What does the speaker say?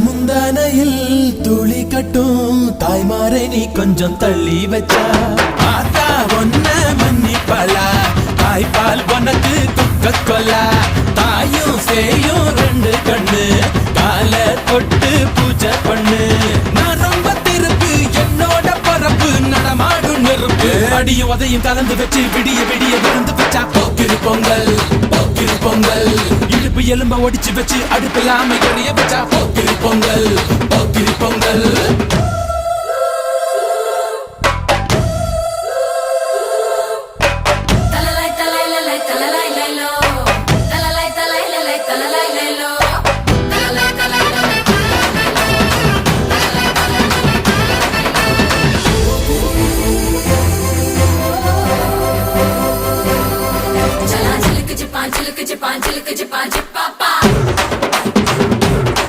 முந்தானையில் துளி கட்டும் தாய்மாரை நீ கொஞ்சம் தள்ளி வச்சா ஆத்தா ஒன்ன மன்னிப்பலா தாய்ப்பால் உனக்கு துக்க கொல்லா தாயும் சேயும் ரெண்டு கண்ணு கால தொட்டு பூஜை பண்ணு நான் ரொம்ப திருப்பு என்னோட பரப்பு நடமாடும் நெருப்பு அடியும் உதையும் கலந்து வச்சு விடிய விடிய விழுந்து வச்சா போக்கிரு பொங்கல் போக்கிரு பொங்கல் இடுப்பு எலும்ப ஒடிச்சு வச்சு அடுப்பில்லாம எறிய வச்சா போக்கிரு பொங்கல்